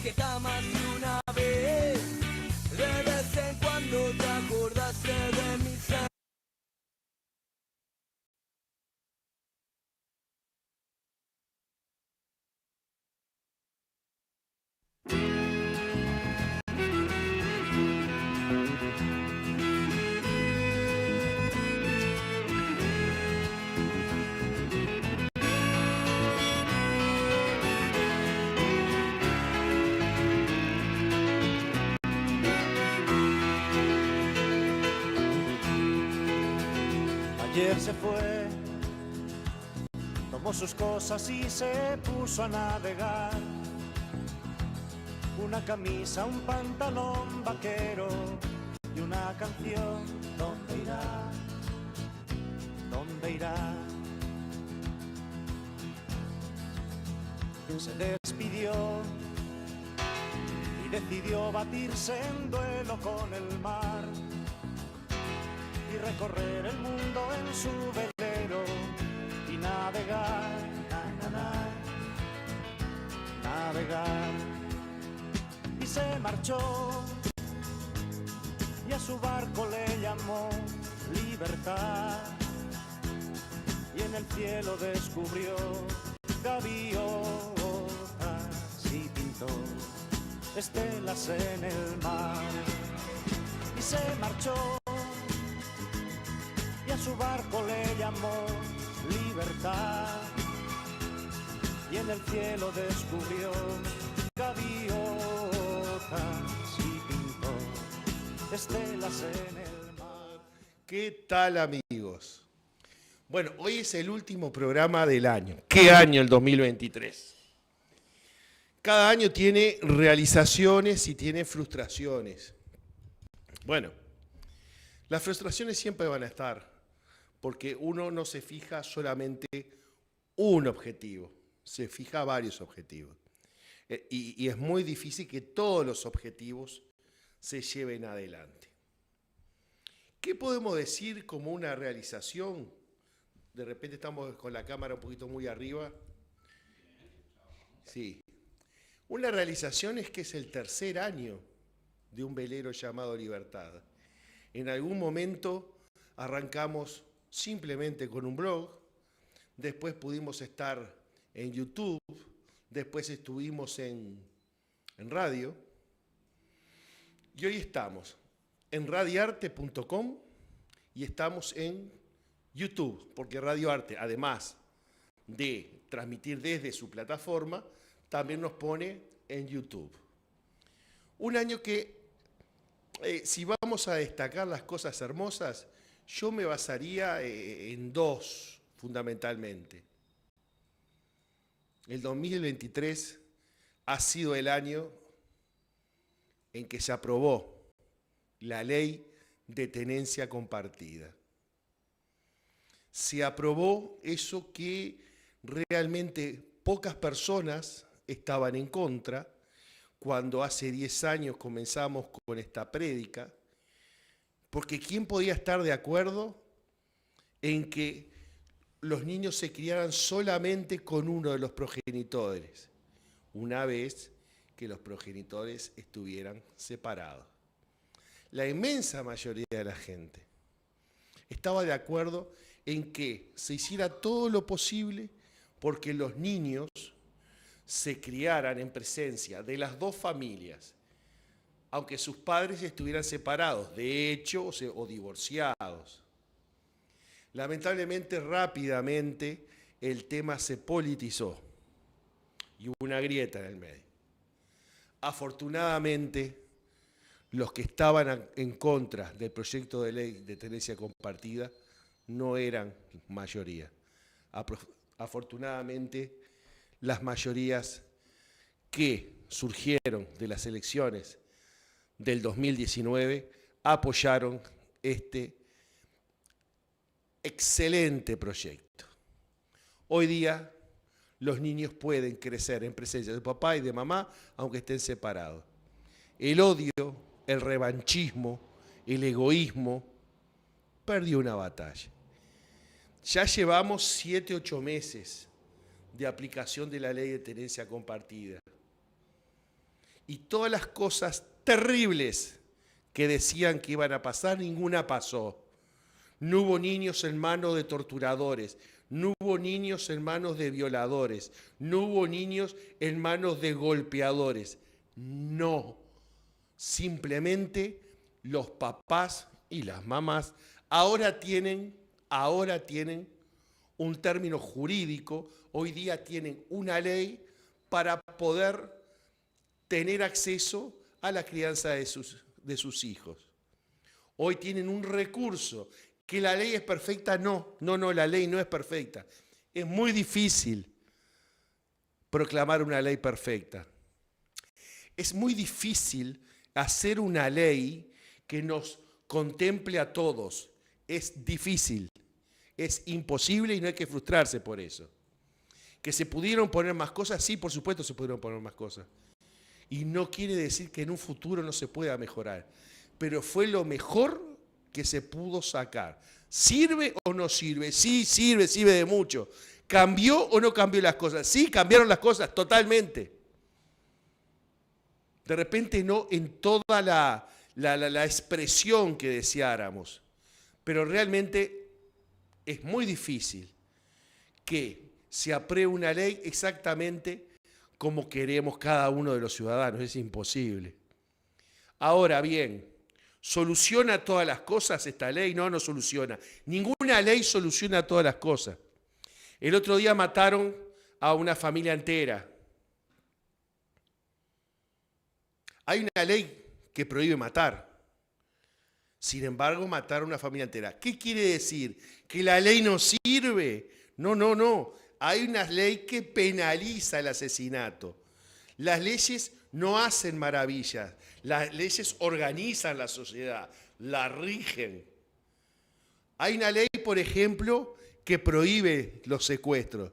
que jamás ni una vez, de vez en cuando te acordaste de mi ser. Ayer se fue, tomó sus cosas y se puso a navegar. Una camisa, un pantalón vaquero y una canción. ¿Dónde irá? ¿Dónde irá? Se despidió y decidió batirse en duelo con el mar y recorrer el mundo en su velero y navegar, navegar. Y se marchó y a su barco le llamó Libertad y en el cielo descubrió gaviotas y pintó estelas en el mar. Y se marchó y a su barco le llamó Libertad y en el cielo descubrió gaviotas y pintó estelas en el mar. ¿Qué tal, amigos? Bueno, hoy es el último programa del año. ¿Qué año el 2023? Cada año tiene realizaciones y tiene frustraciones. Bueno, las frustraciones siempre van a estar, porque uno no se fija solamente un objetivo, se fija varios objetivos. Y es muy difícil que todos los objetivos se lleven adelante. ¿Qué podemos decir como una realización? De repente estamos con la cámara un poquito muy arriba. Sí. Una realización es que es el tercer año de un velero llamado Libertad. En algún momento arrancamos simplemente con un blog, después pudimos estar en YouTube, después estuvimos en radio, y hoy estamos en radiarte.com y estamos en YouTube, porque Radio Arte, además de transmitir desde su plataforma, también nos pone en YouTube. Un año que, si vamos a destacar las cosas hermosas, yo me basaría en dos, fundamentalmente. El 2023 ha sido el año en que se aprobó la ley de tenencia compartida. Se aprobó eso que realmente pocas personas estaban en contra cuando hace 10 años comenzamos con esta prédica, porque ¿quién podía estar de acuerdo en que los niños se criaran solamente con uno de los progenitores, una vez que los progenitores estuvieran separados? La inmensa mayoría de la gente estaba de acuerdo en que se hiciera todo lo posible porque los niños se criaran en presencia de las dos familias, aunque sus padres estuvieran separados, de hecho, o divorciados. Lamentablemente, rápidamente, el tema se politizó y hubo una grieta en el medio. Afortunadamente, los que estaban en contra del proyecto de ley de tenencia compartida no eran mayoría. Afortunadamente, las mayorías que surgieron de las elecciones del 2019 apoyaron este excelente proyecto. Hoy día los niños pueden crecer en presencia de papá y de mamá, aunque estén separados. El odio, el revanchismo, el egoísmo, perdió una batalla. Ya llevamos 7, 8 meses de aplicación de la ley de tenencia compartida. Y todas las cosas terribles que decían que iban a pasar, ninguna pasó. No hubo niños en manos de torturadores, no hubo niños en manos de violadores, no hubo niños en manos de golpeadores. No, simplemente los papás y las mamás ahora tienen un término jurídico, hoy día tienen una ley para poder tener acceso a la crianza de sus hijos. Hoy tienen un recurso. ¿Que la ley es perfecta? No, la ley no es perfecta. Es muy difícil proclamar una ley perfecta. Es muy difícil hacer una ley que nos contemple a todos. Es difícil, es imposible y no hay que frustrarse por eso. ¿Que se pudieron poner más cosas? Sí, por supuesto se pudieron poner más cosas. Y no quiere decir que en un futuro no se pueda mejorar. Pero fue lo mejor que se pudo sacar. ¿Sirve o no sirve? Sí, sirve de mucho. ¿Cambió o no cambió las cosas? Sí, cambiaron las cosas totalmente. De repente no en toda la expresión que deseáramos, pero realmente es muy difícil que se apruebe una ley exactamente como queremos cada uno de los ciudadanos. Es imposible. Ahora bien, ¿soluciona todas las cosas esta ley? No, no soluciona. Ninguna ley soluciona todas las cosas. El otro día mataron a una familia entera. Hay una ley que prohíbe matar. Sin embargo, mataron a una familia entera. ¿Qué quiere decir? ¿Que la ley no sirve? No. Hay una ley que penaliza el asesinato. Las leyes no hacen maravillas. Las leyes organizan la sociedad, la rigen. Hay una ley, por ejemplo, que prohíbe los secuestros.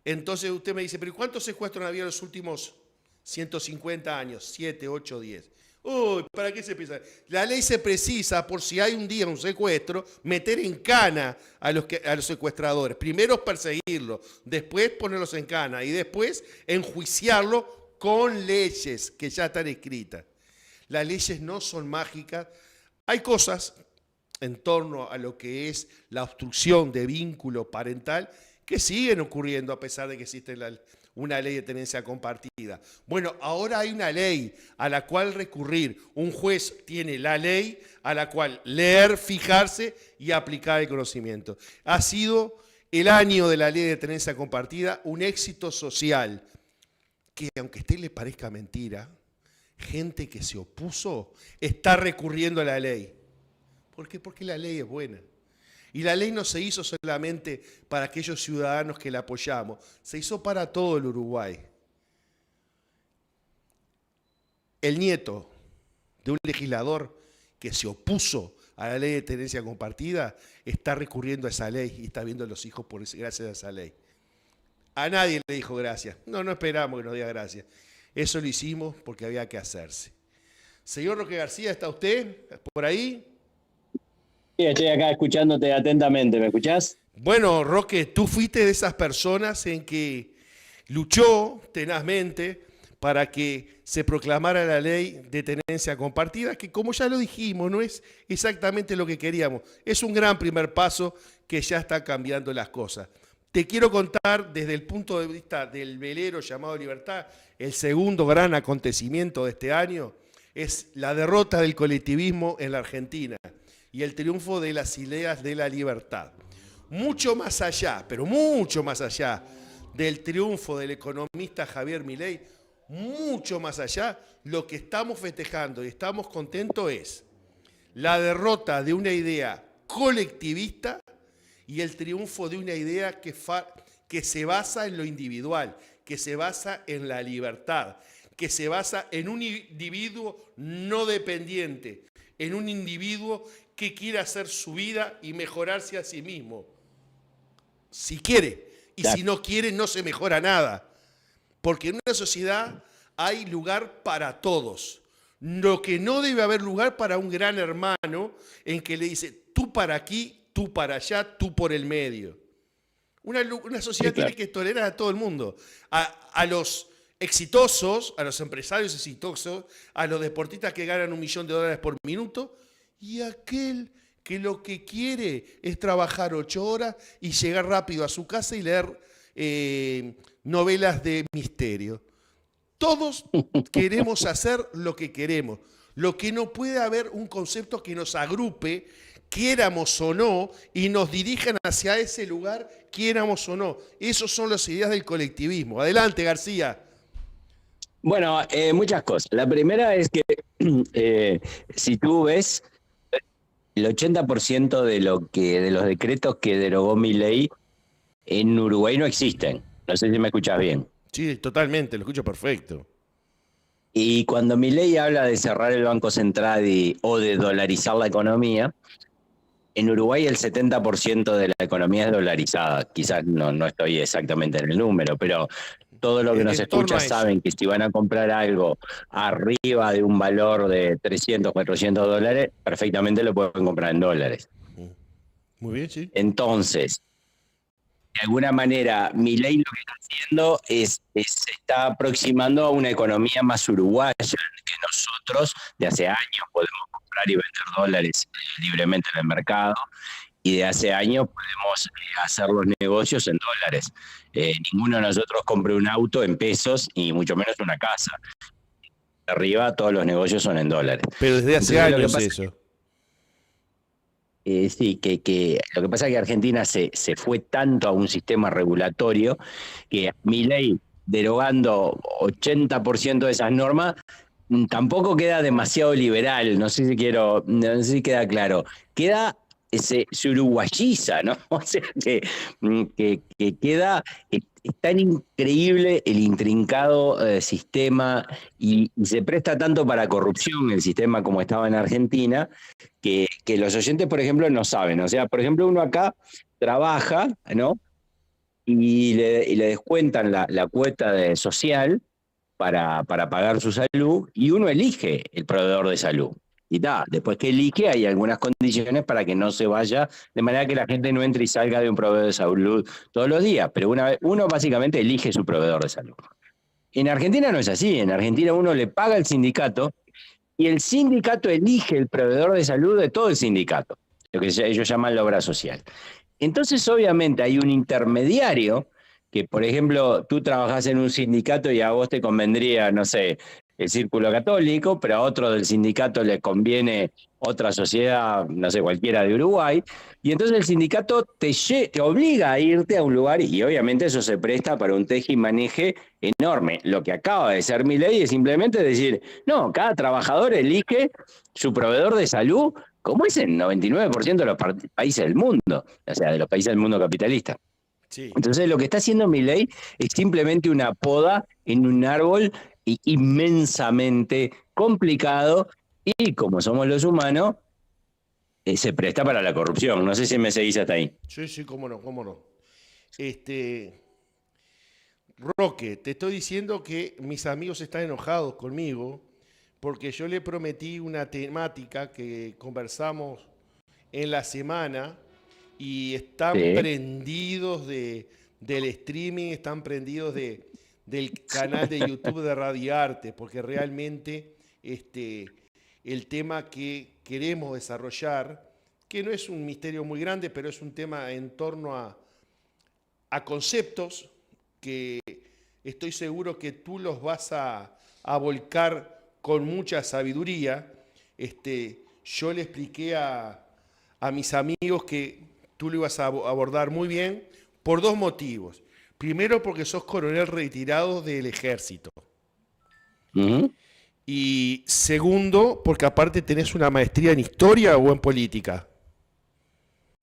Entonces usted me dice, ¿pero cuántos secuestros han habido en los últimos 150 años? 7, 8, 10. Uy, ¿para qué se piensa? La ley se precisa por si hay un día un secuestro, meter en cana a los secuestradores. Primero perseguirlos, después ponerlos en cana y después enjuiciarlos con leyes que ya están escritas. Las leyes no son mágicas. Hay cosas en torno a lo que es la obstrucción de vínculo parental que siguen ocurriendo a pesar de que existe una ley de tenencia compartida. Bueno, ahora hay una ley a la cual recurrir. Un juez tiene la ley a la cual leer, fijarse y aplicar el conocimiento. Ha sido el año de la ley de tenencia compartida un éxito social que, aunque a usted le parezca mentira, gente que se opuso está recurriendo a la ley. ¿Por qué? Porque la ley es buena. Y la ley no se hizo solamente para aquellos ciudadanos que la apoyamos, se hizo para todo el Uruguay. El nieto de un legislador que se opuso a la ley de tenencia compartida está recurriendo a esa ley y está viendo a los hijos gracias a esa ley. A nadie le dijo gracias. No esperamos que nos diga gracias. Eso lo hicimos porque había que hacerse. Señor Roque García, ¿está usted por ahí? Sí, estoy acá escuchándote atentamente, ¿me escuchás? Bueno, Roque, tú fuiste de esas personas en que luchó tenazmente para que se proclamara la ley de tenencia compartida, que como ya lo dijimos, no es exactamente lo que queríamos. Es un gran primer paso que ya está cambiando las cosas. Te quiero contar desde el punto de vista del velero llamado Libertad, el segundo gran acontecimiento de este año es la derrota del colectivismo en la Argentina y el triunfo de las ideas de la libertad. Mucho más allá, pero mucho más allá del triunfo del economista Javier Milei, mucho más allá, lo que estamos festejando y estamos contentos es la derrota de una idea colectivista y el triunfo de una idea que se basa en lo individual, que se basa en la libertad, que se basa en un individuo no dependiente, en un individuo que quiere hacer su vida y mejorarse a sí mismo. Si quiere, y si no quiere, no se mejora nada. Porque en una sociedad hay lugar para todos. Lo que no debe haber lugar para un gran hermano en que le dice, tú para aquí, tú para allá, tú por el medio. Una sociedad tiene que tolerar a todo el mundo. A los exitosos, a los empresarios exitosos, a los deportistas que ganan $1.000.000 por minuto, y aquel que lo que quiere es trabajar 8 horas y llegar rápido a su casa y leer novelas de misterio. Todos queremos hacer lo que queremos. Lo que no puede haber un concepto que nos agrupe, quiéramos o no, y nos dirijan hacia ese lugar, quiéramos o no. Esas son las ideas del colectivismo. Adelante, García. Bueno, muchas cosas. La primera es que si tú ves, el 80% de los decretos que derogó Milei en Uruguay no existen. No sé si me escuchas bien. Sí, totalmente, lo escucho perfecto. Y cuando Milei habla de cerrar el Banco Central o de dolarizar la economía, en Uruguay el 70% de la economía es dolarizada. Quizás no estoy exactamente en el número, pero todo lo que nos escucha saben que si van a comprar algo arriba de un valor de 300, 400 dólares, perfectamente lo pueden comprar en dólares. Muy bien, sí. Entonces, de alguna manera, Milei lo que está haciendo se está aproximando a una economía más uruguaya, que nosotros de hace años podemos comprar y vender dólares libremente en el mercado, y de hace años podemos hacer los negocios en dólares. Ninguno de nosotros compra un auto en pesos y mucho menos una casa. Arriba todos los negocios son en dólares. Pero desde hace años eso. Sí, que lo que pasa es que Argentina se fue tanto a un sistema regulatorio que Milei, derogando 80% de esas normas, tampoco queda demasiado liberal. No sé si queda claro. Se uruguayiza, ¿no? O sea, que queda... Es tan increíble el intrincado sistema y se presta tanto para corrupción el sistema como estaba en Argentina, que los oyentes, por ejemplo, no saben. O sea, por ejemplo, uno acá trabaja, ¿no? Y le descuentan la cuota social para pagar su salud, y uno elige el proveedor de salud. Y después que elige hay algunas condiciones para que no se vaya, de manera que la gente no entre y salga de un proveedor de salud todos los días, pero uno básicamente elige su proveedor de salud. En Argentina no es así. En Argentina uno le paga al sindicato y el sindicato elige el proveedor de salud de todo el sindicato, lo que ellos llaman la obra social. Entonces, obviamente, hay un intermediario que, por ejemplo, tú trabajás en un sindicato y a vos te convendría, no sé, el Círculo Católico, pero a otro del sindicato le conviene otra sociedad, no sé, cualquiera de Uruguay, y entonces el sindicato te obliga a irte a un lugar, y obviamente eso se presta para un teje y maneje enorme. Lo que acaba de ser Milei es simplemente decir, no, cada trabajador elige su proveedor de salud, como es en 99% de los países del mundo, o sea, de los países del mundo capitalista. Sí. Entonces lo que está haciendo Milei es simplemente una poda en un árbol inmensamente complicado, y como somos los humanos, se presta para la corrupción. No sé si me seguís hasta ahí. Sí, cómo no. Roque, te estoy diciendo que mis amigos están enojados conmigo porque yo le prometí una temática que conversamos en la semana y están prendidos del streaming, están prendidos del canal de YouTube de Radiarte, porque realmente el tema que queremos desarrollar, que no es un misterio muy grande, pero es un tema en torno a conceptos que estoy seguro que tú los vas a volcar con mucha sabiduría. Yo le expliqué a mis amigos que tú lo ibas a abordar muy bien por 2 motivos. Primero, porque sos coronel retirado del ejército. Uh-huh. Y segundo, porque aparte tenés una maestría en historia o en política.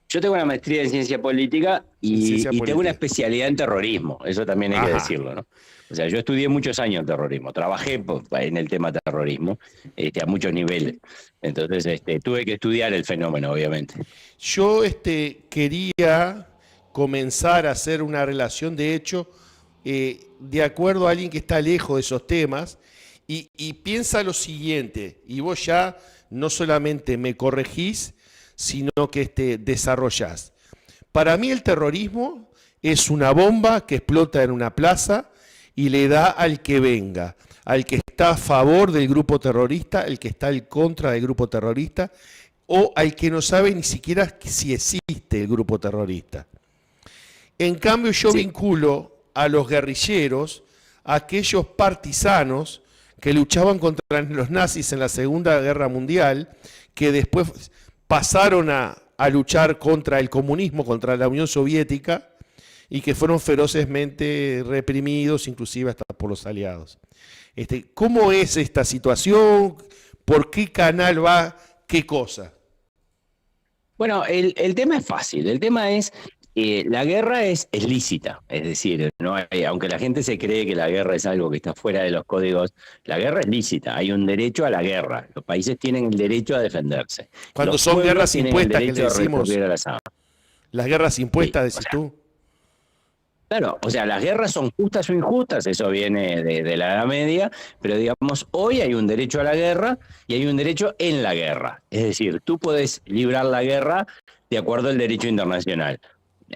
Yo tengo una maestría en ciencia política y tengo una especialidad en terrorismo. Eso también hay que decirlo, ¿no? O sea, yo estudié muchos años terrorismo. Trabajé en el tema terrorismo a muchos niveles. Entonces tuve que estudiar el fenómeno, obviamente. Yo quería comenzar a hacer una relación, de hecho, de acuerdo a alguien que está lejos de esos temas, y piensa lo siguiente, y vos ya no solamente me corregís, sino que desarrollás. Para mí el terrorismo es una bomba que explota en una plaza y le da al que venga, al que está a favor del grupo terrorista, al que está en contra del grupo terrorista, o al que no sabe ni siquiera si existe el grupo terrorista. En cambio, yo vinculo a los guerrilleros, a aquellos partisanos que luchaban contra los nazis en la Segunda Guerra Mundial, que después pasaron a luchar contra el comunismo, contra la Unión Soviética, y que fueron ferozmente reprimidos, inclusive hasta por los aliados. ¿Cómo es esta situación? ¿Por qué canal va? ¿Qué cosa? Bueno, el tema es fácil. El tema es la guerra es lícita. Es decir, no hay, aunque la gente se cree que la guerra es algo que está fuera de los códigos, la guerra es lícita. Hay un derecho a la guerra. Los países tienen el derecho a defenderse. Cuando los son guerras impuestas, que le decimos, las guerras impuestas, decís tú. Claro, o sea, las guerras son justas o injustas, eso viene de la Edad Media, pero digamos, hoy hay un derecho a la guerra y hay un derecho en la guerra. Es decir, tú puedes librar la guerra de acuerdo al derecho internacional.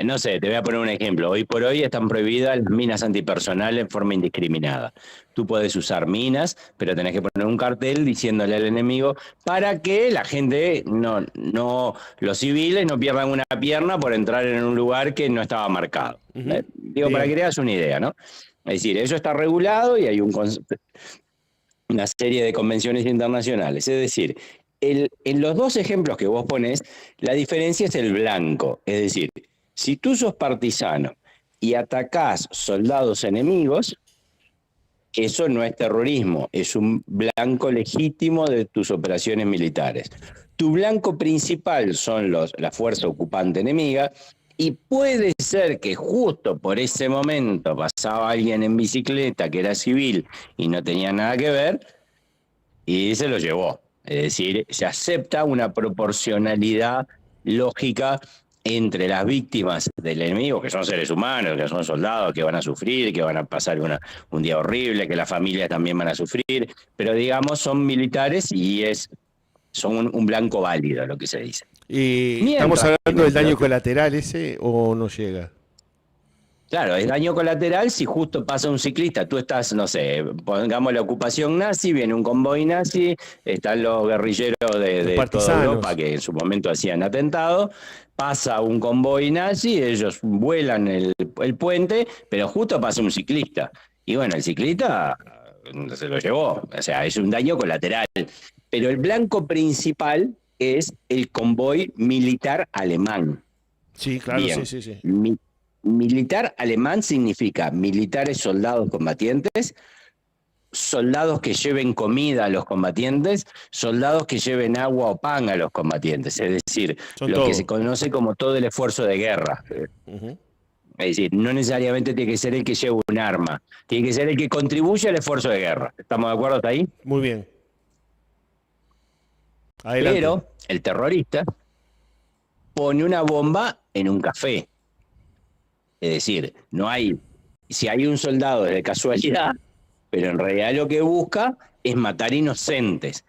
No sé, te voy a poner un ejemplo. Hoy por hoy están prohibidas las minas antipersonal en forma indiscriminada. Tú puedes usar minas, pero tenés que poner un cartel diciéndole al enemigo para que la gente, los civiles no pierdan una pierna por entrar en un lugar que no estaba marcado. Digo, para que te hagas una idea, ¿no? Es decir, eso está regulado y hay una serie de convenciones internacionales. Es decir, en los dos ejemplos que vos ponés, la diferencia es el blanco. Es decir, si tú sos partisano y atacás soldados enemigos, eso no es terrorismo, es un blanco legítimo de tus operaciones militares. Tu blanco principal son la fuerza ocupante enemiga, y puede ser que justo por ese momento pasaba alguien en bicicleta que era civil y no tenía nada que ver, y se lo llevó. Es decir, se acepta una proporcionalidad lógica entre las víctimas del enemigo, que son seres humanos, que son soldados, que van a sufrir, que van a pasar un día horrible, que las familias también van a sufrir, pero digamos son militares y son un blanco válido, lo que se dice. ¿Estamos hablando del daño colateral ese o no llega? Claro, es daño colateral si justo pasa un ciclista, tú estás, no sé, pongamos la ocupación nazi, viene un convoy nazi, están los guerrilleros de toda Europa que en su momento hacían atentados, pasa un convoy nazi, ellos vuelan el puente, pero justo pasa un ciclista. Y bueno, el ciclista se lo llevó, o sea, es un daño colateral. Pero el blanco principal es el convoy militar alemán. Sí, claro, bien, sí. Militar alemán significa militares soldados combatientes, soldados que lleven comida a los combatientes, soldados que lleven agua o pan a los combatientes, es decir, que se conoce como todo el esfuerzo de guerra. Es decir, no necesariamente tiene que ser el que lleve un arma, tiene que ser el que contribuye al esfuerzo de guerra. ¿Estamos de acuerdo hasta ahí? Muy bien. Adelante. Pero el terrorista pone una bomba en un café. Es decir, si hay un soldado es de casualidad, pero en realidad lo que busca es matar inocentes,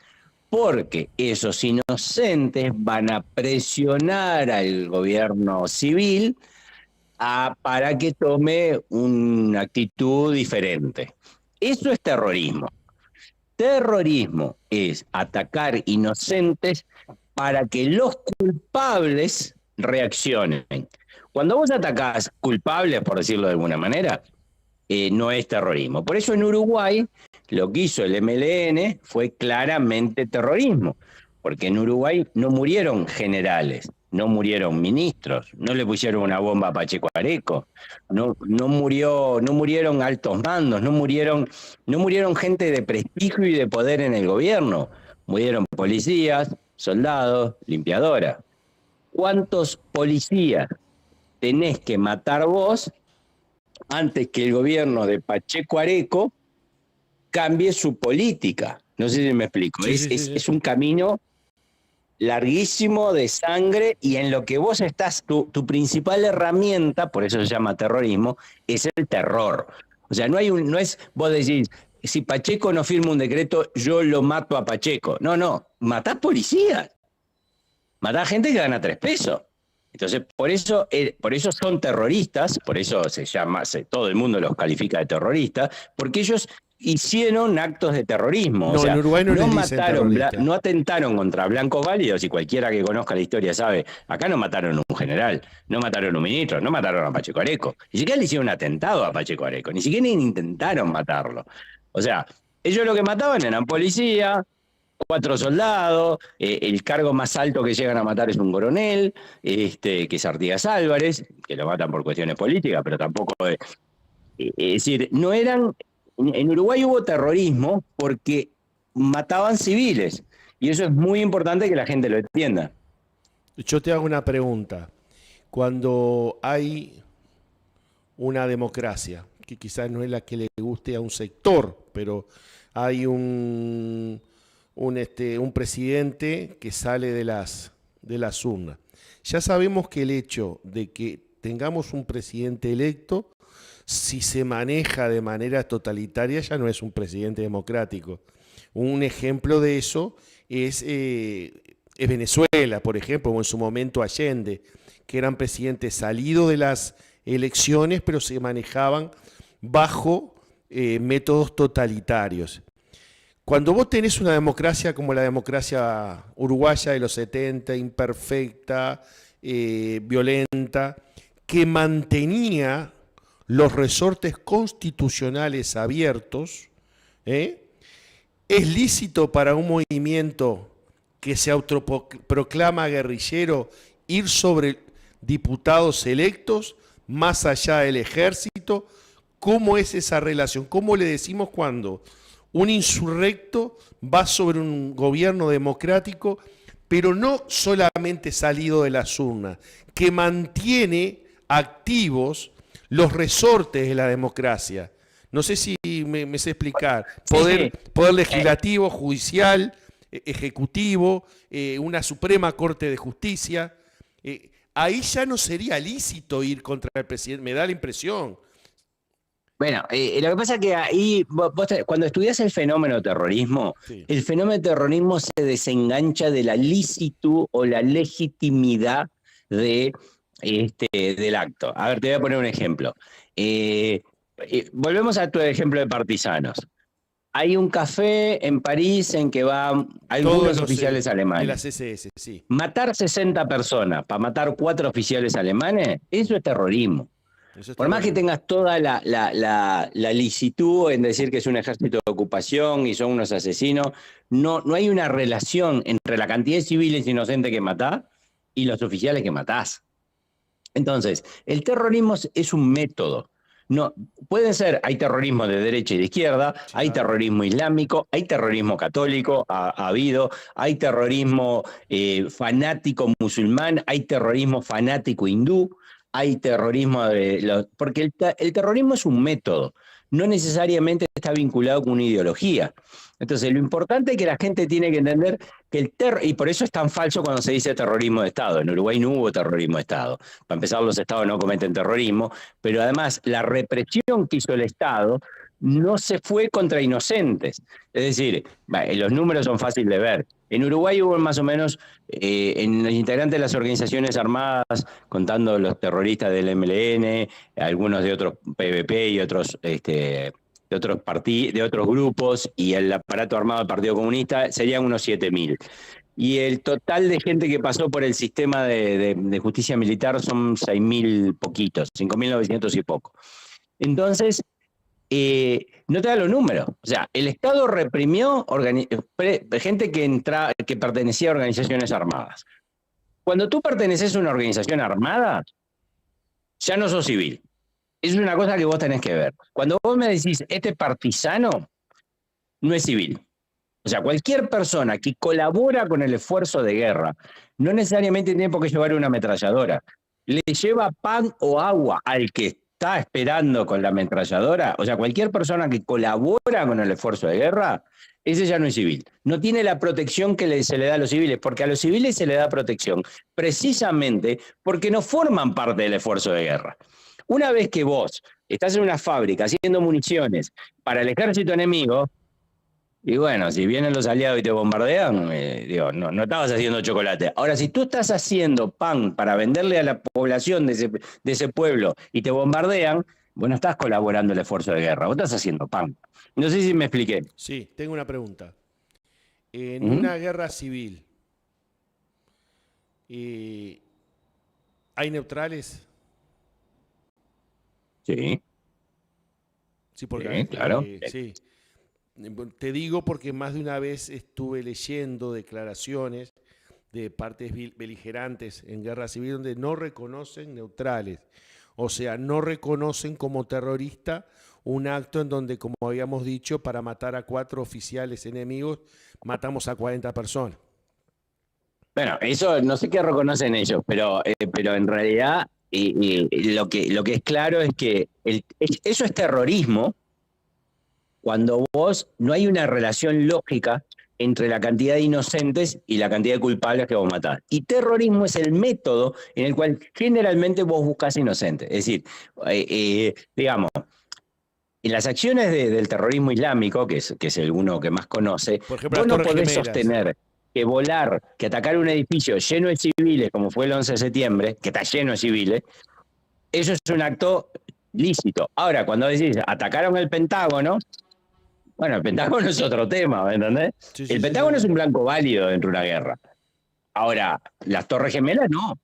porque esos inocentes van a presionar al gobierno civil para que tome una actitud diferente. Eso es terrorismo. Terrorismo es atacar inocentes para que los culpables reaccionen. Cuando vos atacás culpables, por decirlo de alguna manera, no es terrorismo. Por eso en Uruguay lo que hizo el MLN fue claramente terrorismo, porque en Uruguay no murieron generales, no murieron ministros, no le pusieron una bomba a Pacheco Areco, no murieron altos mandos, no murieron gente de prestigio y de poder en el gobierno, murieron policías, soldados, limpiadoras. ¿Cuántos policías tenés que matar vos antes que el gobierno de Pacheco Areco cambie su política? No sé si me explico. Sí. Es un camino larguísimo de sangre, y en lo que vos estás, tu principal herramienta, por eso se llama terrorismo, es el terror. O sea, no es vos decís, si Pacheco no firma un decreto, yo lo mato a Pacheco. No, matás policías. Matás gente que gana 3 pesos. Entonces, por eso son terroristas, por eso todo el mundo los califica de terroristas, porque ellos hicieron actos de terrorismo. No, o sea, en Uruguay no les dicen terroristas. no atentaron contra blancos válidos, y cualquiera que conozca la historia sabe, acá no mataron a un general, no mataron a un ministro, no mataron a Pacheco Areco, ni siquiera le hicieron un atentado a Pacheco Areco, ni siquiera intentaron matarlo. O sea, ellos lo que mataban eran policía, 4 soldados, el cargo más alto que llegan a matar es un coronel, que es Artigas Álvarez, que lo matan por cuestiones políticas, pero tampoco es decir, no eran, en Uruguay hubo terrorismo porque mataban civiles, y eso es muy importante que la gente lo entienda. Yo te hago una pregunta. Cuando hay una democracia, que quizás no es la que le guste a un sector, pero hay un presidente que sale de las urnas. Ya sabemos que el hecho de que tengamos un presidente electo, si se maneja de manera totalitaria, ya no es un presidente democrático. Un ejemplo de eso es Venezuela, por ejemplo, o en su momento Allende, que eran presidentes salidos de las elecciones, pero se manejaban bajo métodos totalitarios. Cuando vos tenés una democracia como la democracia uruguaya de los 70, imperfecta, violenta, que mantenía los resortes constitucionales abiertos, es lícito para un movimiento que se autoproclama guerrillero ir sobre diputados electos más allá del ejército. ¿Cómo es esa relación? ¿Cómo le decimos cuando un insurrecto va sobre un gobierno democrático, pero no solamente salido de las urnas, que mantiene activos los resortes de la democracia? No sé si me sé explicar. Poder legislativo, judicial, ejecutivo, una Suprema Corte de Justicia. Ahí ya no sería lícito ir contra el presidente, me da la impresión. Bueno, lo que pasa es que ahí, cuando estudias el fenómeno terrorismo, sí, el fenómeno terrorismo se desengancha de la licitud o la legitimidad del acto. A ver, te voy a poner un ejemplo. Volvemos a tu ejemplo de partisanos. Hay un café en París en que van algunos oficiales alemanes. De las SS, sí. Matar 60 personas para matar 4 oficiales alemanes, eso es terrorismo. Por más que tengas toda la licitud en decir que es un ejército de ocupación y son unos asesinos, no hay una relación entre la cantidad de civiles inocentes que matás y los oficiales que matás. Entonces, el terrorismo es un método. No, pueden ser, hay terrorismo de derecha y de izquierda, sí, hay terrorismo islámico, hay terrorismo católico, ha habido, hay terrorismo fanático musulmán, hay terrorismo fanático hindú, hay terrorismo porque el terrorismo es un método, no necesariamente está vinculado con una ideología. Entonces, lo importante es que la gente tiene que entender que y por eso es tan falso cuando se dice terrorismo de Estado. En Uruguay no hubo terrorismo de Estado. Para empezar, los Estados no cometen terrorismo, pero además la represión que hizo el Estado no se fue contra inocentes. Es decir, los números son fáciles de ver. En Uruguay hubo más o menos, en los integrantes de las organizaciones armadas, contando los terroristas del MLN, algunos de otros PVP y otros de otros grupos, y el aparato armado del Partido Comunista, serían unos 7.000. Y el total de gente que pasó por el sistema de justicia militar son 6.000 poquitos, 5.900 y poco. Entonces, no te da los números. O sea, el Estado reprimió gente que pertenecía a organizaciones armadas. Cuando tú perteneces a una organización armada, ya no sos civil. Es una cosa que vos tenés que ver. Cuando vos me decís, este partisano no es civil. O sea, cualquier persona que colabora con el esfuerzo de guerra no necesariamente tiene por qué llevar una ametralladora. Le lleva pan o agua al que está esperando con la ametralladora. O sea, cualquier persona que colabora con el esfuerzo de guerra, ese ya no es civil. No tiene la protección que se le da a los civiles, porque a los civiles se le da protección precisamente porque no forman parte del esfuerzo de guerra. Una vez que vos estás en una fábrica haciendo municiones para el ejército enemigo, Y bueno, si vienen los aliados y te bombardean, digo, no estabas haciendo chocolate. Ahora, si tú estás haciendo pan para venderle a la población de ese pueblo y te bombardean, vos no estás colaborando el esfuerzo de guerra, vos estás haciendo pan. No sé si me expliqué. Sí, tengo una pregunta. En Ujú. una guerra civil, ¿hay neutrales? Sí, Sí, porque sí, claro. sí. Te digo porque más de una vez estuve leyendo declaraciones de partes beligerantes en guerra civil donde no reconocen neutrales. O sea, no reconocen como terrorista un acto en donde, como habíamos dicho, para matar a 4 oficiales enemigos, matamos a 40 personas. Bueno, eso no sé qué reconocen ellos, pero en realidad lo que es claro es que eso es terrorismo cuando vos no hay una relación lógica entre la cantidad de inocentes y la cantidad de culpables que vos matás. Y terrorismo es el método en el cual generalmente vos buscás inocentes. Es decir, digamos, en las acciones del terrorismo islámico, que es el uno que más conoce, Por ejemplo, vos las no Torres podés Gemelas. sostener que volar, que atacar un edificio lleno de civiles, como fue el 11 de septiembre, que está lleno de civiles, eso es un acto lícito. Ahora, cuando decís, atacaron el Pentágono, bueno, el Pentágono es otro tema, ¿me entendés? Sí, El sí, sí, Pentágono sí. es un blanco válido dentro de una guerra. Ahora, las Torres Gemelas no.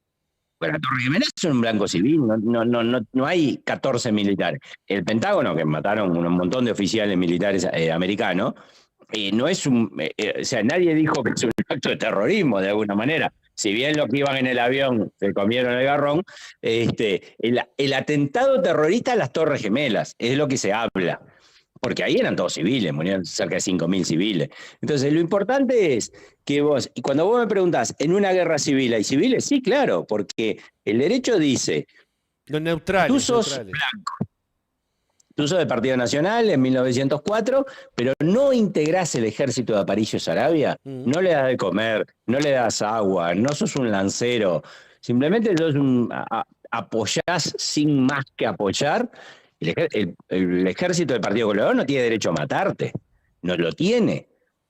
Bueno, las Torres Gemelas son un blanco civil, no hay 14 militares. El Pentágono, que mataron un montón de oficiales militares americanos, no es o sea, nadie dijo que es un acto de terrorismo de alguna manera. Si bien los que iban en el avión se comieron el garrón, el atentado terrorista a las Torres Gemelas es lo que se habla. Porque ahí eran todos civiles, murieron cerca de 5.000 civiles. Entonces, lo importante es que vos, y cuando vos me preguntás, ¿en una guerra civil hay civiles? Sí, claro, porque el derecho dice, Los tú neutrales, sos neutrales. Tú sos del Partido Nacional en 1904, pero no integrás el ejército de Aparicio Saravia, no le das de comer, no le das agua, no sos un lancero, simplemente sos apoyás sin más que apoyar. El ejército del Partido Colorado no tiene derecho a matarte, no lo tiene.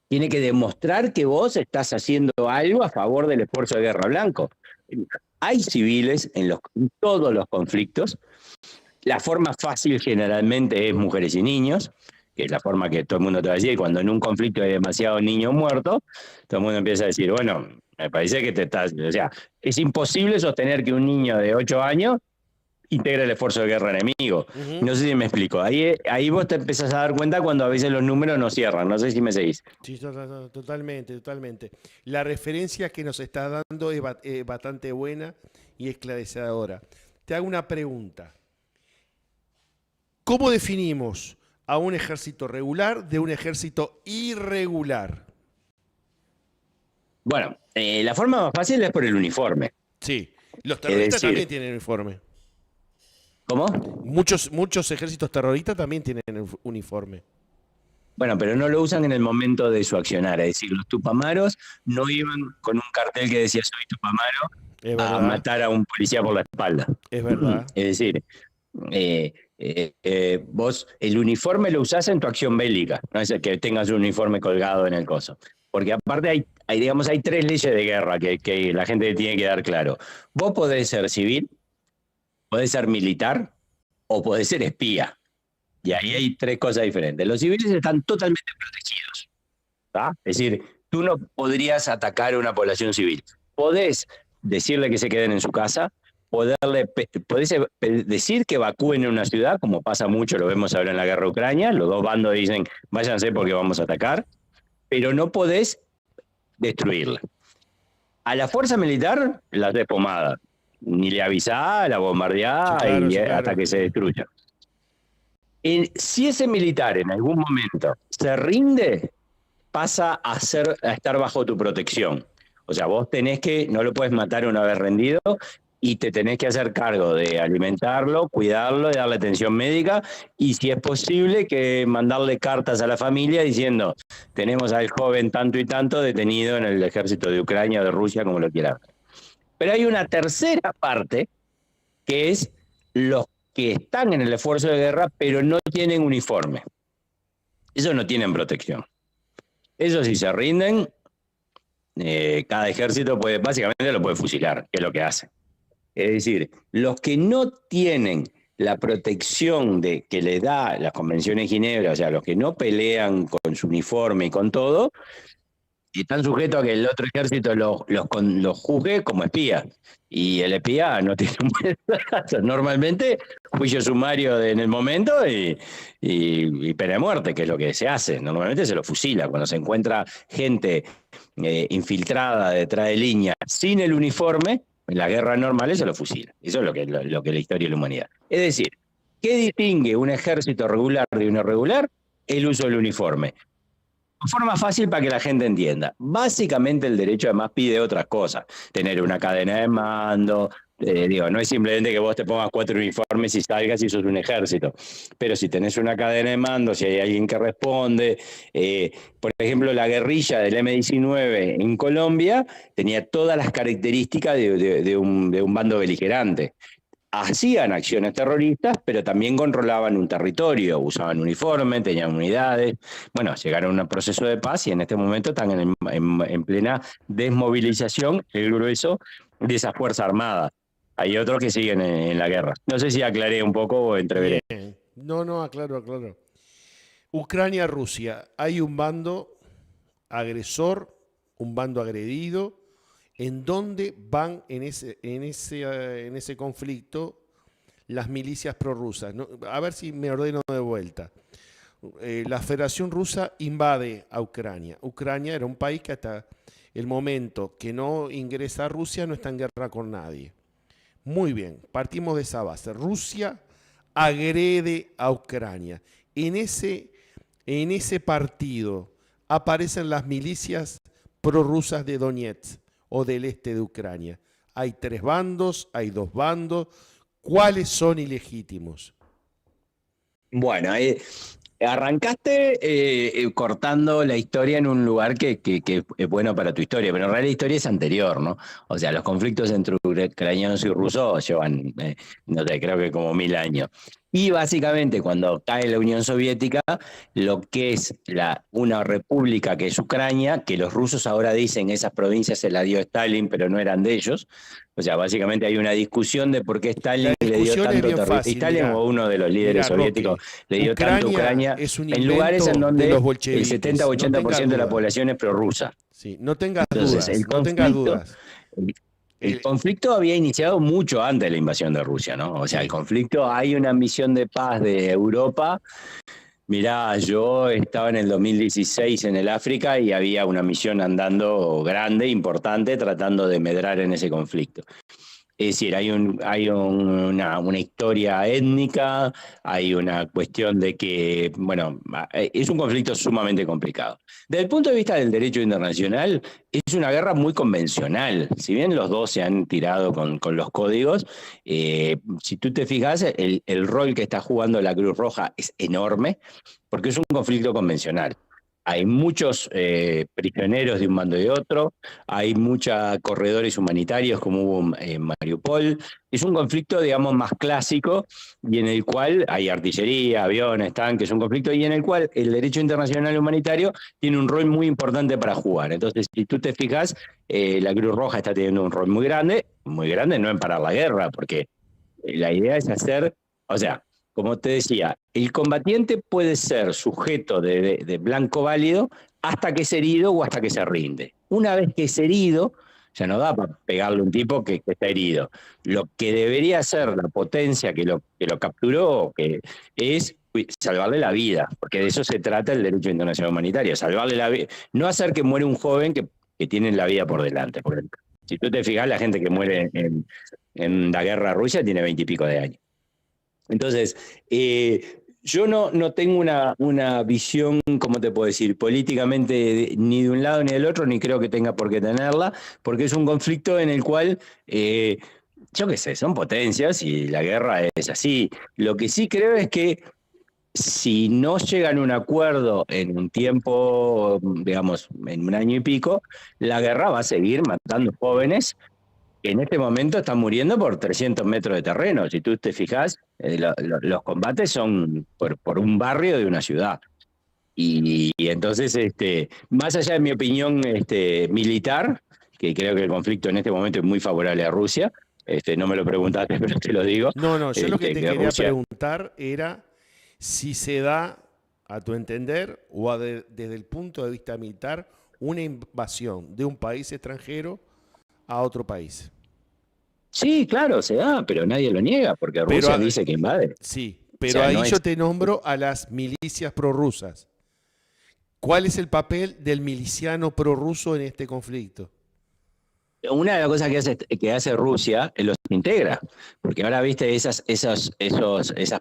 Tiene que demostrar que vos estás haciendo algo a favor del esfuerzo de guerra blanco. Hay civiles en todos los conflictos. La forma fácil generalmente es mujeres y niños, que es la forma que todo el mundo te va a decir. Cuando en un conflicto hay demasiados niños muertos, todo el mundo empieza a decir, bueno, me parece que te estás... O sea, es imposible sostener que un niño de 8 años integre el esfuerzo de guerra enemigo. No sé si me explico. Ahí vos te empezás a dar cuenta cuando a veces los números no cierran. No sé si me seguís. Sí, totalmente, totalmente. La referencia que nos está dando es bastante buena y esclarecedora. Te hago una pregunta. ¿Cómo definimos a un ejército regular de un ejército irregular? Bueno, la forma más fácil es por el uniforme. Sí, los terroristas decir, también tienen uniforme. ¿Cómo? Muchos ejércitos terroristas también tienen uniforme. Bueno, pero no lo usan en el momento de su accionar. Es decir, los tupamaros no iban con un cartel que decía soy tupamaro a matar a un policía por la espalda. Es verdad. Es decir, vos el uniforme lo usás en tu acción bélica, no es el que tengas un uniforme colgado en el coso. Porque aparte hay 3 leyes de guerra que la gente tiene que dar claro. Vos podés ser civil, podés ser militar o podés ser espía. Y ahí hay 3 cosas diferentes. Los civiles están totalmente protegidos, ¿tá? Es decir, tú no podrías atacar a una población civil. Podés decirle que se queden en su casa, podés decir que evacúen en una ciudad, como pasa mucho, lo vemos ahora en la guerra de Ucrania, los dos bandos dicen, váyanse porque vamos a atacar, pero no podés destruirla. A la fuerza militar la haces pomada, ni le avisás, la bombardeás hasta que se destruya. Si ese militar en algún momento se rinde, pasa a estar bajo tu protección. O sea, vos no lo puedes matar una vez rendido y te tenés que hacer cargo de alimentarlo, cuidarlo, de darle atención médica y si es posible que mandarle cartas a la familia diciendo tenemos al joven tanto y tanto detenido en el ejército de Ucrania o de Rusia, como lo quieran. Pero hay una tercera parte que es los que están en el esfuerzo de guerra pero no tienen uniforme. Esos no tienen protección. Eso si se rinden, cada ejército básicamente lo puede fusilar, que es lo que hace. Es decir, los que no tienen la protección que les da las convenciones de Ginebra, o sea, los que no pelean con su uniforme y con todo, están sujetos a que el otro ejército los juzgue como espías. Y el espía no tiene un buen trato. Normalmente, juicio sumario en el momento y pena de muerte, que es lo que se hace. Normalmente se lo fusila. Cuando se encuentra gente infiltrada detrás de línea sin el uniforme, en las guerras normales se lo fusila. Eso es lo que es la historia de la humanidad. Es decir, ¿qué distingue un ejército regular de uno irregular? El uso del uniforme. Forma fácil para que la gente entienda. Básicamente el derecho además pide otras cosas. Tener una cadena de mando. No es simplemente que vos te pongas 4 uniformes y salgas y sos un ejército. Pero si tenés una cadena de mando, si hay alguien que responde. Por ejemplo, la guerrilla del M-19 en Colombia tenía todas las características de un bando beligerante. Hacían acciones terroristas, pero también controlaban un territorio, usaban uniforme, tenían unidades. Bueno, llegaron a un proceso de paz y en este momento están en plena desmovilización, el grueso de esas fuerzas armadas. Hay otros que siguen en la guerra. No sé si aclaré un poco o entreveré. No, aclaro. Ucrania-Rusia, hay un bando agresor, un bando agredido. ¿En dónde van en ese conflicto las milicias prorrusas? ¿No? A ver si me ordeno de vuelta. La Federación Rusa invade a Ucrania. Ucrania era un país que hasta el momento que no ingresa a Rusia no está en guerra con nadie. Muy bien, partimos de esa base. Rusia agrede a Ucrania. En ese partido aparecen las milicias prorrusas de Donetsk o del este de Ucrania. Hay 3 bandos, hay 2 bandos. ¿Cuáles son ilegítimos? Bueno, arrancaste cortando la historia en un lugar que es bueno para tu historia, pero en realidad la historia es anterior, ¿no? O sea, los conflictos entre ucranianos y rusos llevan, no sé, creo que como 1000 años. Y básicamente cuando cae la Unión Soviética, lo que es una república que es Ucrania, que los rusos ahora dicen esas provincias se las dio Stalin, pero no eran de ellos. O sea, básicamente hay una discusión de por qué Stalin le dio tanto territorio. Stalin o uno de los líderes soviéticos le dio tanto a Ucrania en lugares en donde el 70-80% de la población es prorrusa. Sí, no tengas dudas. El conflicto había iniciado mucho antes de la invasión de Rusia, ¿no? O sea, el conflicto, hay una misión de paz de Europa. Mirá, yo estaba en el 2016 en el África y había una misión andando grande, importante, tratando de medrar en ese conflicto. Es decir, hay una historia étnica, hay una cuestión de que, bueno, es un conflicto sumamente complicado. Desde el punto de vista del derecho internacional, es una guerra muy convencional. Si bien los dos se han tirado con los códigos, si tú te fijas, el rol que está jugando la Cruz Roja es enorme, porque es un conflicto convencional. Hay muchos prisioneros de un bando y de otro, hay muchos corredores humanitarios como hubo en Mariupol. Es un conflicto, digamos, más clásico y en el cual hay artillería, aviones, tanques, un conflicto y en el cual el derecho internacional humanitario tiene un rol muy importante para jugar. Entonces, si tú te fijas, la Cruz Roja está teniendo un rol muy grande no en parar la guerra, porque la idea es hacer, o sea, como te decía, el combatiente puede ser sujeto de blanco válido hasta que es herido o hasta que se rinde. Una vez que es herido, ya no da para pegarle a un tipo que está herido. Lo que debería ser la potencia que lo capturó es salvarle la vida, porque de eso se trata el derecho internacional humanitario, salvarle la vida, no hacer que muera un joven que tiene la vida por delante. Porque si tú te fijas, la gente que muere en la guerra a Rusia tiene 20 y pico de años. Entonces, yo no tengo una visión, ¿cómo te puedo decir?, políticamente ni de un lado ni del otro, ni creo que tenga por qué tenerla, porque es un conflicto en el cual, yo qué sé, son potencias y la guerra es así. Lo que sí creo es que si no llegan a un acuerdo en un tiempo, digamos, en 1 año y pico, la guerra va a seguir matando jóvenes que en este momento están muriendo por 300 metros de terreno. Si tú te fijas, los combates son por un barrio de una ciudad. Y entonces, más allá de mi opinión militar, que creo que el conflicto en este momento es muy favorable a Rusia, no me lo preguntaste, pero te lo digo. No, yo lo que te quería Rusia, preguntar era si se da, a tu entender, o desde el punto de vista militar, una invasión de un país extranjero a otro país. sí, claro, se da, pero nadie lo niega, porque Rusia dice que invade. Sí, O pero sea, ahí no yo es, te nombro a las milicias prorrusas. ¿Cuál es el papel del miliciano prorruso en este conflicto? una de las cosas que hace Rusia es los integra, porque ahora viste esas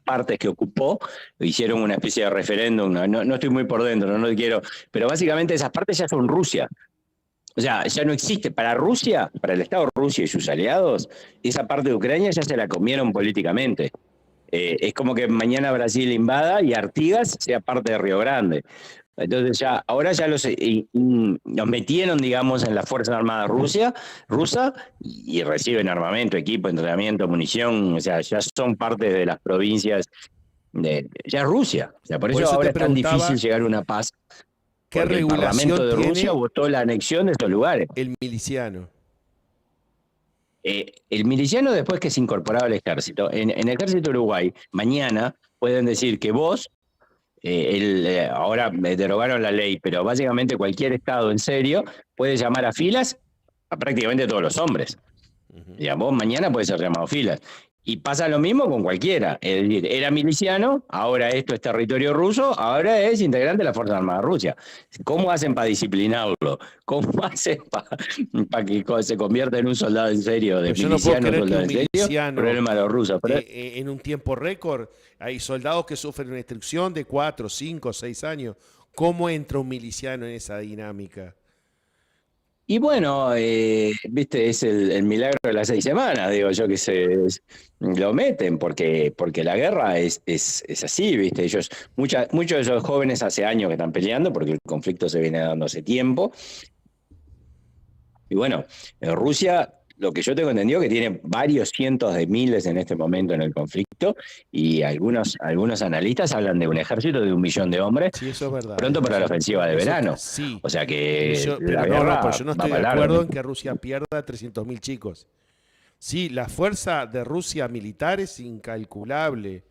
partes que ocupó, hicieron una especie de referéndum, no estoy muy por dentro, no quiero, pero básicamente esas partes ya son Rusia. O sea, ya no existe. Para Rusia, para el Estado de Rusia y sus aliados, esa parte de Ucrania ya se la comieron políticamente. Es como que mañana Brasil invada y Artigas sea parte de Río Grande. Entonces ahora ya los metieron, digamos, en las Fuerzas Armadas rusa y reciben armamento, equipo, entrenamiento, munición, o sea, ya son parte de las provincias ya es Rusia. O sea, por eso ahora es tan difícil llegar a una paz. ¿Qué Porque el Parlamento de Rusia votó la anexión de estos lugares. El miliciano. El miliciano, después que se incorporaba al ejército, en el ejército de Uruguay, mañana pueden decir que vos, ahora me derogaron la ley, pero básicamente cualquier estado en serio puede llamar a filas a prácticamente todos los hombres. Ya, vos mañana puedes ser llamado a filas. Y pasa lo mismo con cualquiera. Es decir, era miliciano, ahora esto es territorio ruso, ahora es integrante de la Fuerza Armada de Rusia. ¿Cómo hacen para disciplinarlo? ¿Cómo hacen para que se convierta en un soldado en serio? De yo no puedo creer que un miliciano, problema de los rusos. Pero en un tiempo récord, hay soldados que sufren una instrucción de 4, 5, 6 años. ¿Cómo entra un miliciano en esa dinámica? Y bueno, viste, es el milagro de las 6 semanas, digo yo, que lo meten, porque la guerra es así, viste. Muchos de esos jóvenes hace años que están peleando, porque el conflicto se viene dando hace tiempo. Y bueno, Rusia, lo que yo tengo entendido, que tiene varios cientos de miles en este momento en el conflicto, y algunos analistas hablan de un ejército de 1 millón de hombres, sí, eso es verdad, pronto para la ofensiva de verano. Sí. O sea que yo no estoy de acuerdo en que Rusia pierda 300.000 chicos. Sí, la fuerza de Rusia militar es incalculable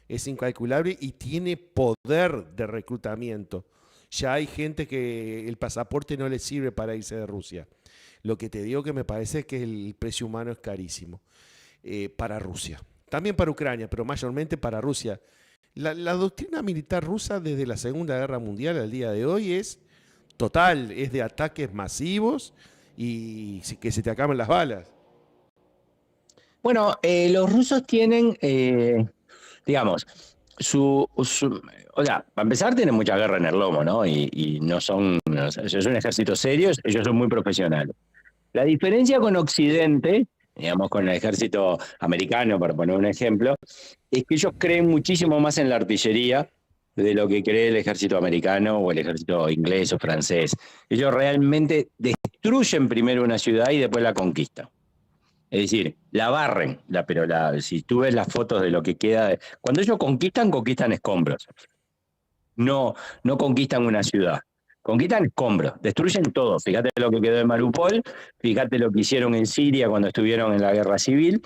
y tiene poder de reclutamiento. Ya hay gente que el pasaporte no le sirve para irse de Rusia. Lo que te digo que me parece que el precio humano es carísimo para Rusia. También para Ucrania, pero mayormente para Rusia. La doctrina militar rusa desde la Segunda Guerra Mundial al día de hoy es total, es de ataques masivos y que se te acaban las balas. Bueno, los rusos tienen, digamos, o sea, para empezar tienen mucha guerra en el lomo, ¿no? Y no son, es un ejército serio, ellos son muy profesionales. La diferencia con Occidente, digamos, con el ejército americano, para poner un ejemplo, es que ellos creen muchísimo más en la artillería de lo que cree el ejército americano o el ejército inglés o francés. Ellos realmente destruyen primero una ciudad y después la conquistan. Es decir, la barren, pero si tú ves las fotos de lo que queda, cuando ellos conquistan escombros. No conquistan una ciudad. Conquistan escombros, destruyen todo. Fíjate lo que quedó de Mariupol, fíjate lo que hicieron en Siria cuando estuvieron en la guerra civil.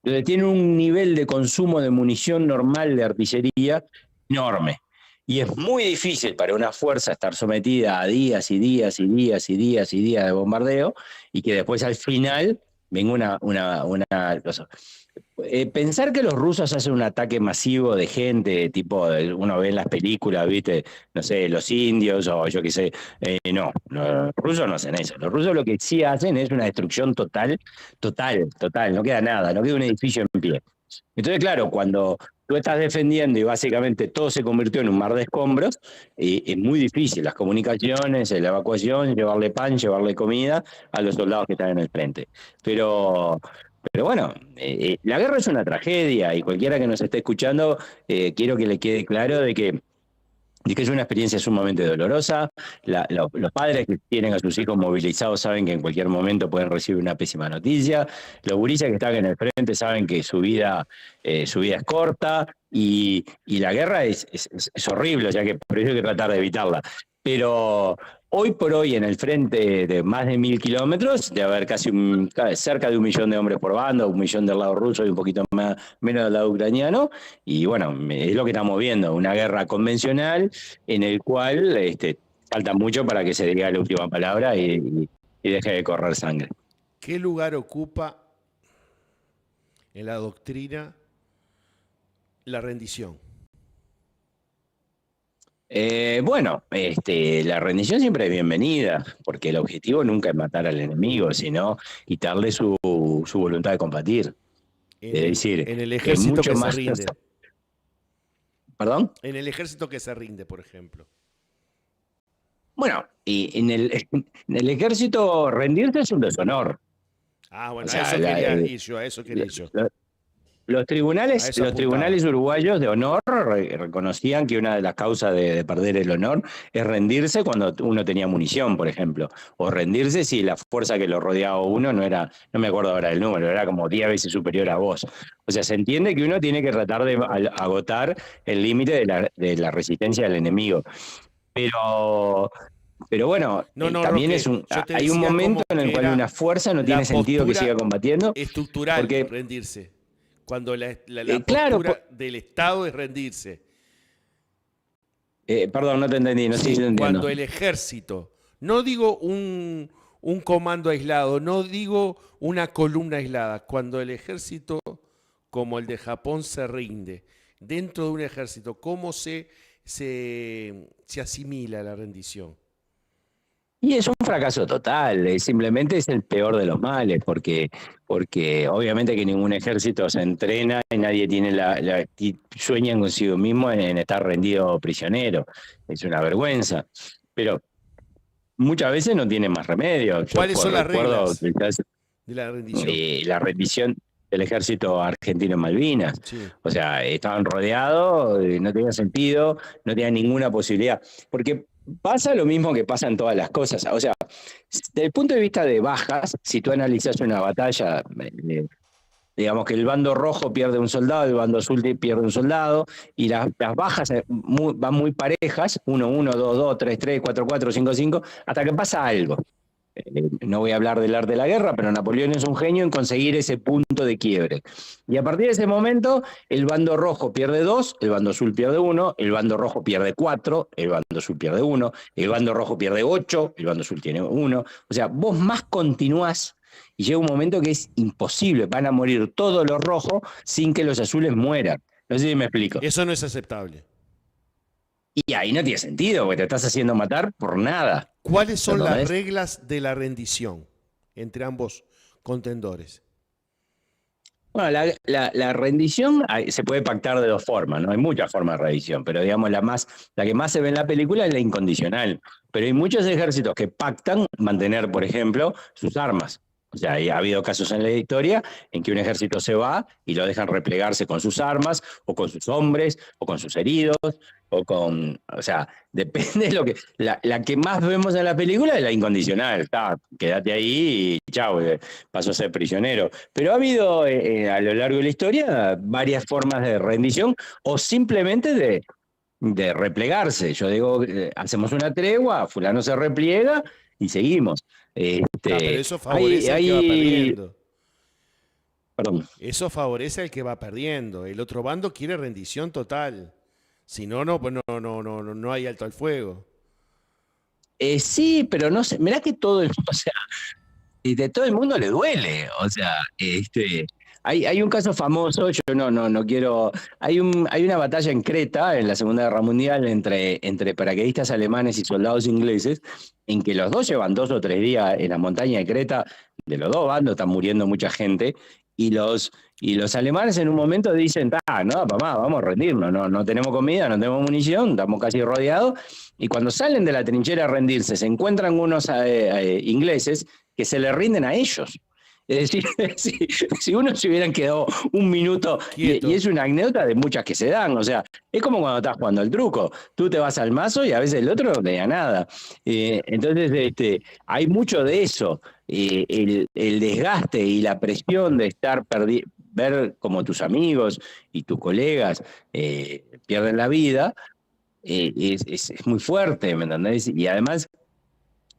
Entonces tienen un nivel de consumo de munición normal de artillería enorme. Y es muy difícil para una fuerza estar sometida a días y días y días y días y días de bombardeo y que después al final venga una cosa. Pensar que los rusos hacen un ataque masivo de gente, tipo, uno ve en las películas, viste, no sé, los indios o yo qué sé, no, los rusos no hacen eso. Los rusos lo que sí hacen es una destrucción total, no queda nada, no queda un edificio en pie. Entonces, claro, cuando tú estás defendiendo y básicamente todo se convirtió en un mar de escombros, es muy difícil las comunicaciones, la evacuación, llevarle pan, llevarle comida a los soldados que están en el frente. Pero bueno, la guerra es una tragedia y cualquiera que nos esté escuchando, quiero que le quede claro de que es una experiencia sumamente dolorosa. Los padres que tienen a sus hijos movilizados saben que en cualquier momento pueden recibir una pésima noticia. Los gurises que están en el frente saben que su vida es corta. y la guerra es horrible, o sea que por eso hay que tratar de evitarla. Pero hoy por hoy, en el frente de más de 1000 kilómetros, de haber cerca de 1 millón de hombres por bando, 1 millón del lado ruso y un poquito menos del lado ucraniano, y bueno, es lo que estamos viendo, una guerra convencional en el cual falta mucho para que se diga la última palabra y deje de correr sangre. ¿Qué lugar ocupa en la doctrina la rendición? Bueno, la rendición siempre es bienvenida, porque el objetivo nunca es matar al enemigo, sino quitarle su voluntad de combatir. Es decir, en el ejército que se rinde. ¿Perdón? En el ejército que se rinde, por ejemplo. Bueno, y en el ejército rendirse es un deshonor. Ah, bueno, O sea, a eso quería ir yo. Los tribunales uruguayos de honor reconocían que una de las causas de perder el honor es rendirse cuando uno tenía munición, por ejemplo, o rendirse si la fuerza que lo rodeaba a uno no me acuerdo ahora del número, era como 10 veces superior a vos. O sea, se entiende que uno tiene que tratar de agotar el límite de la resistencia del enemigo. Pero bueno, también Roque, hay un momento en el cual una fuerza no tiene sentido que siga combatiendo. Estructural, porque rendirse. Cuando la claro, postura del Estado es rendirse. Perdón, no te entendí, no estoy entendiendo. Cuando el ejército, no digo un comando aislado, no digo una columna aislada, cuando el ejército, como el de Japón, se rinde, dentro de un ejército, ¿cómo se asimila la rendición? Y es un fracaso total, simplemente es el peor de los males, porque obviamente que ningún ejército se entrena y nadie tiene sueña consigo mismo en estar rendido prisionero. Es una vergüenza, pero muchas veces no tiene más remedio. ¿Cuáles son las reglas de la rendición? La rendición del ejército argentino en Malvinas. Sí. O sea, estaban rodeados, no tenía sentido, no tenía ninguna posibilidad. Porque pasa lo mismo que pasa en todas las cosas. O sea, desde el punto de vista de bajas, si tú analizas una batalla, digamos que el bando rojo pierde un soldado, el bando azul pierde un soldado, y las bajas van muy parejas, 1-1, 2-2, 3-3, 4-4, 5-5, hasta que pasa algo. No voy a hablar del arte de la guerra, pero Napoleón es un genio en conseguir ese punto de quiebre. Y a partir de ese momento, el bando rojo pierde 2, el bando azul pierde 1, el bando rojo pierde 4, el bando azul pierde 1, el bando rojo pierde 8, el bando azul tiene 1. O sea, vos más continuás y llega un momento que es imposible. Van a morir todos los rojos sin que los azules mueran. No sé si me explico. Eso no es aceptable. Y ahí no tiene sentido, porque te estás haciendo matar por nada. ¿Cuáles son las reglas de la rendición entre ambos contendores? Bueno, la rendición se puede pactar de dos formas, ¿no? Hay muchas formas de rendición, pero digamos la que más se ve en la película es la incondicional. Pero hay muchos ejércitos que pactan mantener, por ejemplo, sus armas. O sea, ha habido casos en la historia en que un ejército se va y lo dejan replegarse con sus armas, o con sus hombres, o con sus heridos, o sea, depende de lo que... La que más vemos en la película es la incondicional. Quédate ahí y chao, pasó a ser prisionero. Pero ha habido a lo largo de la historia varias formas de rendición o simplemente de replegarse. Yo digo, hacemos una tregua, fulano se repliega y seguimos. Pero eso favorece al que va perdiendo. Perdón. Eso favorece al que va perdiendo. El otro bando quiere rendición total. Si no, no hay alto al fuego. Sí, pero no sé. Mirá que todo el mundo le duele. O sea, hay un caso famoso. Yo no quiero. Hay una batalla en Creta en la Segunda Guerra Mundial entre paracaidistas alemanes y soldados ingleses, en que los dos llevan 2 o 3 días en la montaña de Creta. De los dos bandos están muriendo mucha gente. Y los alemanes en un momento dicen, no, papá, vamos a rendirnos, no tenemos comida, no tenemos munición, estamos casi rodeados. Y cuando salen de la trinchera a rendirse, se encuentran unos ingleses que se le rinden a ellos. Es decir, si uno se hubieran quedado un minuto, y es una anécdota de muchas que se dan, o sea, es como cuando estás jugando al truco, tú te vas al mazo y a veces el otro no te da nada. Entonces, hay mucho de eso, el desgaste y la presión de estar ver cómo tus amigos y tus colegas pierden la vida, es muy fuerte, ¿me entendés? Y además,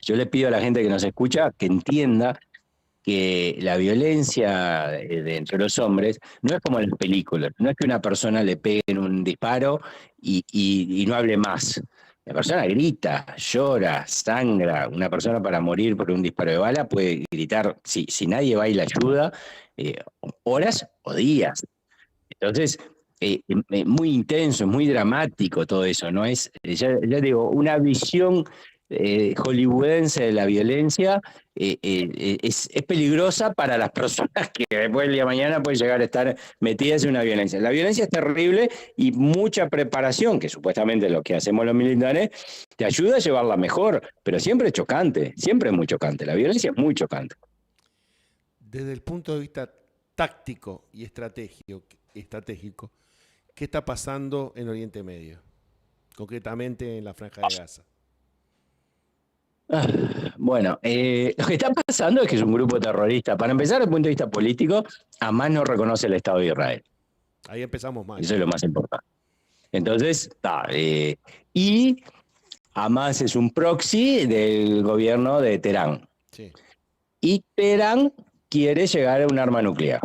yo le pido a la gente que nos escucha que entienda que la violencia entre los hombres no es como en las películas, no es que una persona le peguen un disparo y no hable más. La persona grita, llora, sangra. Una persona para morir por un disparo de bala puede gritar, si nadie va y la ayuda, horas o días. Entonces, muy intenso, muy dramático todo eso, ¿no? Es, ya digo, una visión hollywoodense de la violencia es peligrosa para las personas que después del día de mañana pueden llegar a estar metidas en una violencia. La violencia es terrible y mucha preparación, que supuestamente lo que hacemos los militares, te ayuda a llevarla mejor, pero siempre es chocante, siempre es muy chocante. La violencia es muy chocante. Desde el punto de vista táctico y estratégico, ¿qué está pasando en Oriente Medio? Concretamente en la Franja de Gaza. Bueno, lo que está pasando es que es un grupo terrorista. Para empezar, desde el punto de vista político, Hamás no reconoce el Estado de Israel. Ahí empezamos mal. Eso es lo más importante. Entonces, y Hamás es un proxy del gobierno de Teherán. Sí. Y Teherán quiere llegar a un arma nuclear.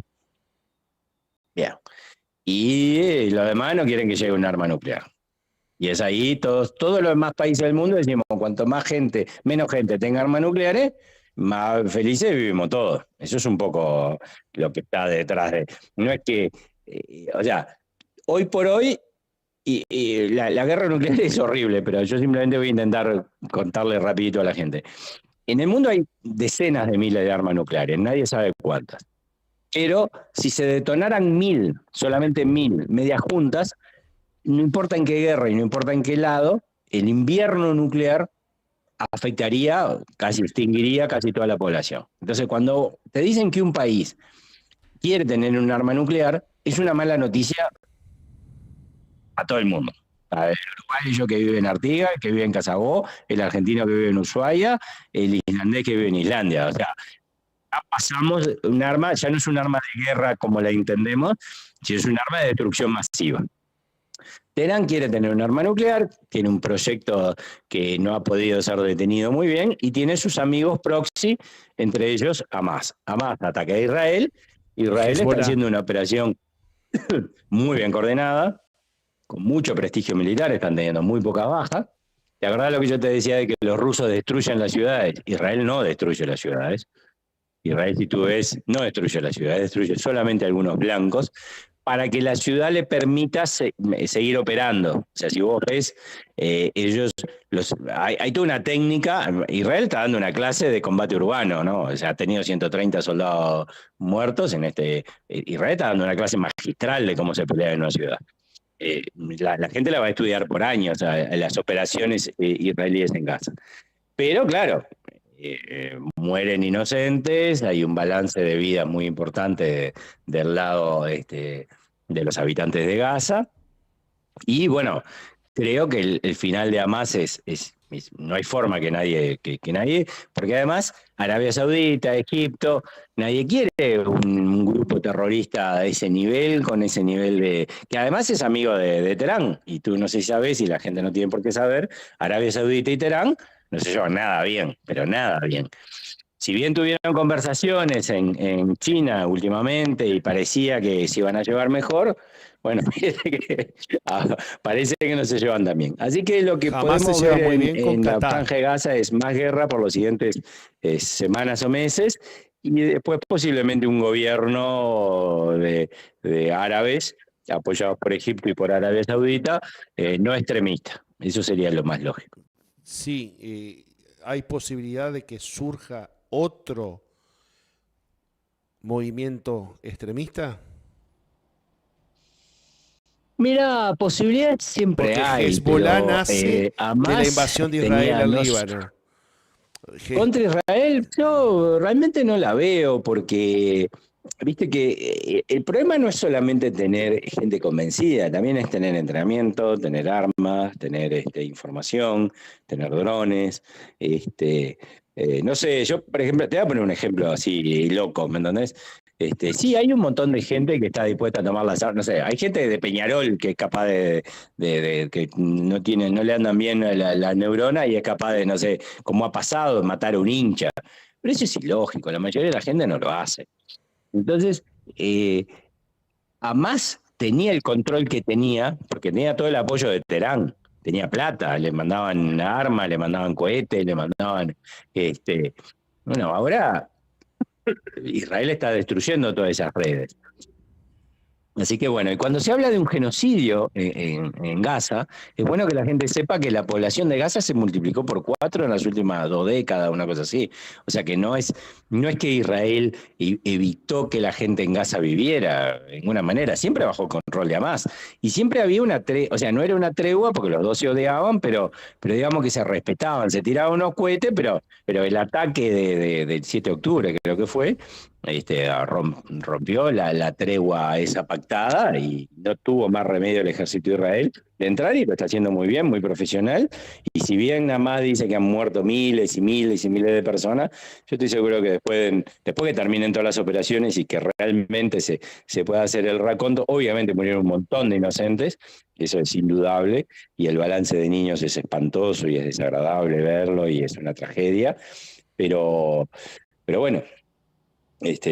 Bien. Y los demás no quieren que llegue un arma nuclear. Y es ahí, todos los demás países del mundo decimos, cuanto más gente, menos gente tenga armas nucleares, más felices vivimos todos. Eso es un poco lo que está detrás de... No es que, o sea, hoy por hoy, la guerra nuclear es horrible, pero yo simplemente voy a intentar contarle rapidito a la gente. En el mundo hay decenas de miles de armas nucleares, nadie sabe cuántas. Pero si se detonaran 1000, solamente 1000, medias juntas, no importa en qué guerra y no importa en qué lado, el invierno nuclear afectaría, casi extinguiría casi toda la población. Entonces, cuando te dicen que un país quiere tener un arma nuclear, es una mala noticia a todo el mundo. El uruguayo que vive en Artigas, que vive en Casabó, el argentino que vive en Ushuaia, el islandés que vive en Islandia. O sea, ya pasamos un arma, ya no es un arma de guerra como la entendemos, sino es un arma de destrucción masiva. Teherán quiere tener un arma nuclear, tiene un proyecto que no ha podido ser detenido muy bien y tiene sus amigos proxy, entre ellos Hamás. Hamás ataca a Israel. Israel está haciendo una operación muy bien coordinada, con mucho prestigio militar, están teniendo muy pocas bajas. ¿Te acordás lo que yo te decía de que los rusos destruyen las ciudades? Israel no destruye las ciudades. Israel, si tú ves, no destruye las ciudades, destruye solamente algunos blancos, para que la ciudad le permita seguir operando. O sea, si vos ves, ellos, hay toda una técnica. Israel está dando una clase de combate urbano, ¿no? O sea, ha tenido 130 soldados muertos en Israel está dando una clase magistral de cómo se pelea en una ciudad. La gente la va a estudiar por años, o sea, las operaciones israelíes en Gaza. Pero, claro, mueren inocentes, hay un balance de vida muy importante del lado de los habitantes de Gaza. Y bueno, creo que el final de Hamás no hay forma que nadie, porque además Arabia Saudita, Egipto, nadie quiere un grupo terrorista a ese nivel, con ese nivel que además es amigo de Teherán, y tú no sé si sabes, y la gente no tiene por qué saber, Arabia Saudita y Teherán no se llevan nada bien, pero nada bien. Si bien tuvieron conversaciones en China últimamente y parecía que se iban a llevar mejor, bueno, parece que no se llevan tan bien. Así que lo que Jamás podemos se lleva ver muy bien con en la Qatar. Franja de Gaza es más guerra por las siguientes semanas o meses, y después posiblemente un gobierno de árabes, apoyados por Egipto y por Arabia Saudita, no extremista. Eso sería lo más lógico. Sí, hay posibilidad de que surja otro movimiento extremista. Mira, posibilidades siempre Porque hay. Hezbollah pero, nace de la Hamás invasión de Israel al Líbano. Contra Israel, yo realmente no la veo, porque viste que el problema no es solamente tener gente convencida, también es tener entrenamiento, tener armas, tener información, tener drones. No sé, yo, por ejemplo, te voy a poner un ejemplo así loco, ¿me entendés? Sí, hay un montón de gente que está dispuesta a tomar las armas, no sé, hay gente de Peñarol que es capaz que no le andan bien la neurona y es capaz de, no sé, como ha pasado, matar a un hincha. Pero eso es ilógico, la mayoría de la gente no lo hace. Entonces, Hamas tenía el control que tenía, porque tenía todo el apoyo de Teherán, tenía plata, le mandaban armas, le mandaban cohetes, le mandaban, bueno, ahora Israel está destruyendo todas esas redes. Así que bueno, y cuando se habla de un genocidio en Gaza, es bueno que la gente sepa que la población de Gaza se multiplicó por 4 en las últimas 2 décadas, una cosa así. O sea que no es que Israel evitó que la gente en Gaza viviera de ninguna manera, siempre bajo control de Hamas. Y siempre había una tregua, o sea, no era una tregua porque los dos se odiaban, pero digamos que se respetaban, se tiraban unos cohetes, pero el ataque del 7 de octubre, creo que fue, rompió la tregua esa pactada y no tuvo más remedio el ejército de Israel de entrar y lo está haciendo muy bien, muy profesional. Y si bien nada más dice que han muerto miles y miles y miles de personas, yo estoy seguro que después que terminen todas las operaciones y que realmente se pueda hacer el raconto, obviamente murieron un montón de inocentes, eso es indudable, y el balance de niños es espantoso y es desagradable verlo y es una tragedia, pero bueno,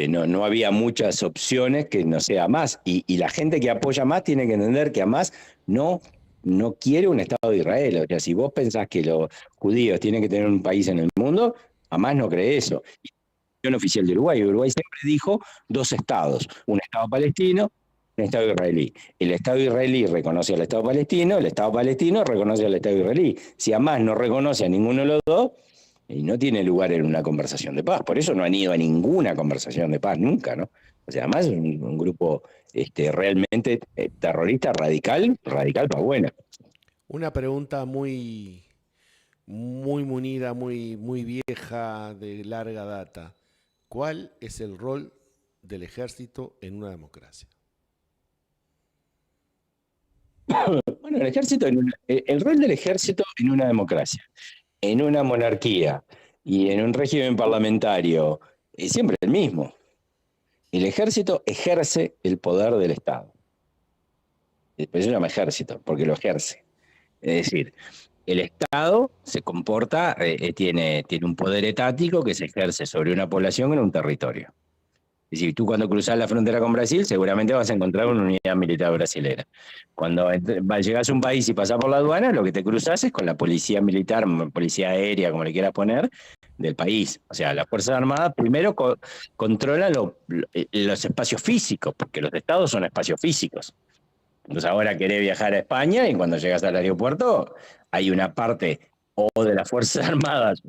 no había muchas opciones que no sea Hamas. Y la gente que apoya a Hamas tiene que entender que Hamas no quiere un Estado de Israel. O sea, si vos pensás que los judíos tienen que tener un país en el mundo, Hamas no cree eso. Y la posición oficial de Uruguay siempre dijo 2 estados, un Estado palestino, un Estado israelí. El Estado israelí reconoce al Estado palestino, el Estado palestino reconoce al Estado israelí. Si Hamas no reconoce a ninguno de los dos, y no tiene lugar en una conversación de paz. Por eso no han ido a ninguna conversación de paz nunca, ¿no? O sea, además es un grupo realmente terrorista radical para buena. Una pregunta muy munida, muy vieja, de larga data. ¿Cuál es el rol del ejército en una democracia? Bueno, el rol del ejército en una democracia, en una monarquía y en un régimen parlamentario es siempre el mismo. El ejército ejerce el poder del Estado. Después se llama ejército, porque lo ejerce. Es decir, el Estado se comporta, tiene un poder etático que se ejerce sobre una población en un territorio. Es decir, tú cuando cruzas la frontera con Brasil, seguramente vas a encontrar una unidad militar brasilera. Cuando llegas a un país y pasas por la aduana, lo que te cruzas es con la policía militar, policía aérea, como le quieras poner, del país. O sea, las Fuerzas Armadas primero controlan los espacios físicos, porque los estados son espacios físicos. Entonces ahora querés viajar a España y cuando llegas al aeropuerto hay una parte o de las Fuerzas Armadas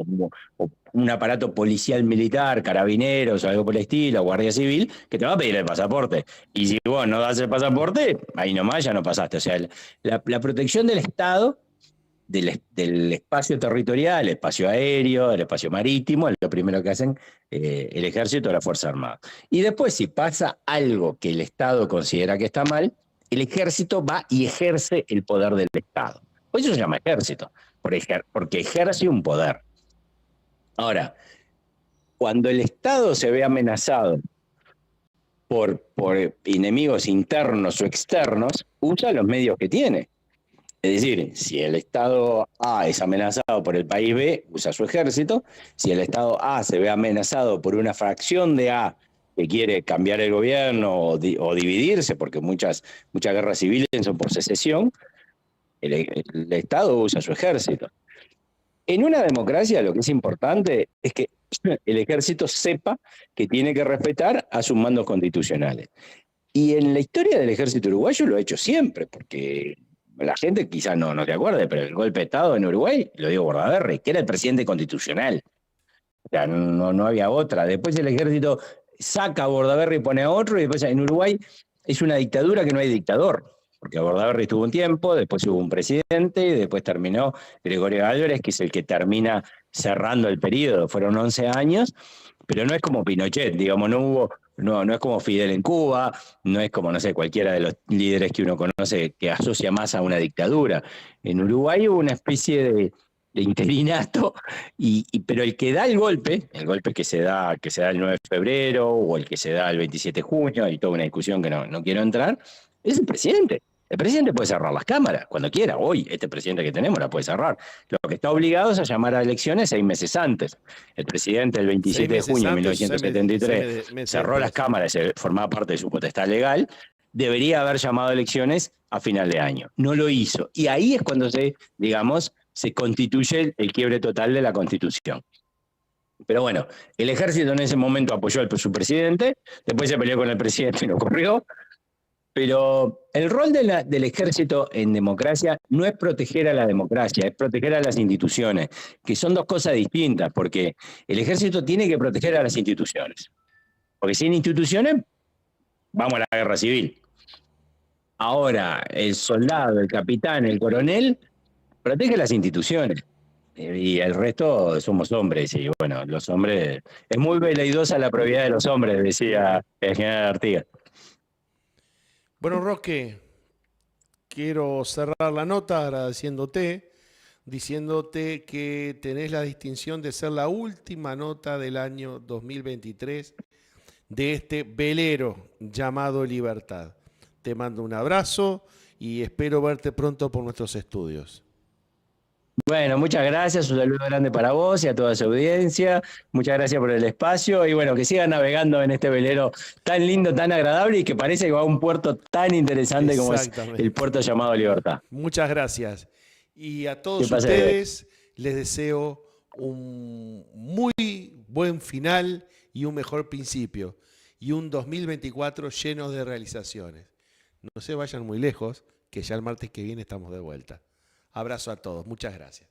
o un aparato policial militar, carabineros o algo por el estilo, guardia civil, que te va a pedir el pasaporte. Y si vos no das el pasaporte, ahí nomás ya no pasaste. O sea, la protección del Estado, del espacio territorial, el espacio aéreo, el espacio marítimo, es lo primero que hacen el ejército o la Fuerza Armada. Y después, si pasa algo que el Estado considera que está mal, el ejército va y ejerce el poder del Estado. Por eso se llama ejército, porque ejerce un poder. Ahora, cuando el Estado se ve amenazado por enemigos internos o externos, usa los medios que tiene. Es decir, si el Estado A es amenazado por el país B, usa su ejército. Si el Estado A se ve amenazado por una fracción de A que quiere cambiar el gobierno o dividirse, porque muchas guerras civiles son por secesión, el Estado usa su ejército. En una democracia lo que es importante es que el ejército sepa que tiene que respetar a sus mandos constitucionales. Y en la historia del ejército uruguayo lo ha hecho siempre, porque la gente quizás no te acuerde, pero el golpe de Estado en Uruguay lo dio Bordaberry, que era el presidente constitucional. O sea, no había otra. Después el ejército saca a Bordaberry y pone a otro, y después en Uruguay es una dictadura que no hay dictador. Porque Bordaberry estuvo un tiempo, después hubo un presidente y después terminó Gregorio Álvarez, que es el que termina cerrando el periodo. Fueron 11 años, pero no es como Pinochet, digamos, no es como Fidel en Cuba, no es como, no sé, cualquiera de los líderes que uno conoce que asocia más a una dictadura. En Uruguay hubo una especie de interinato, pero el que da el golpe que se da el 9 de febrero o el que se da el 27 de junio, hay toda una discusión que no quiero entrar, es el presidente. El presidente puede cerrar las cámaras cuando quiera. Hoy, este presidente que tenemos la puede cerrar. Lo que está obligado es a llamar a elecciones 6 meses antes. El presidente el 27 de junio de 1973 cerró las cámaras, formaba parte de su potestad legal, debería haber llamado a elecciones a final de año. No lo hizo. Y ahí es cuando se constituye el quiebre total de la Constitución. Pero bueno, el ejército en ese momento apoyó a su presidente, después se peleó con el presidente y no ocurrió. Pero el rol del ejército en democracia no es proteger a la democracia, es proteger a las instituciones, que son dos cosas distintas, porque el ejército tiene que proteger a las instituciones. Porque sin instituciones, vamos a la guerra civil. Ahora, el soldado, el capitán, el coronel, protege las instituciones. Y el resto somos hombres, y bueno, los hombres... Es muy veleidosa la probidad de los hombres, decía el general Artigas. Bueno, Roque, quiero cerrar la nota agradeciéndote, diciéndote que tenés la distinción de ser la última nota del año 2023 de este velero llamado Libertad. Te mando un abrazo y espero verte pronto por nuestros estudios. Bueno, muchas gracias, un saludo grande para vos y a toda su audiencia, muchas gracias por el espacio y bueno, que sigan navegando en este velero tan lindo, tan agradable y que parece que va a un puerto tan interesante como es el puerto llamado Libertad. Muchas gracias. Y a todos ustedes les deseo un muy buen final y un mejor principio y un 2024 lleno de realizaciones. No se vayan muy lejos, que ya el martes que viene estamos de vuelta. Abrazo a todos. Muchas gracias.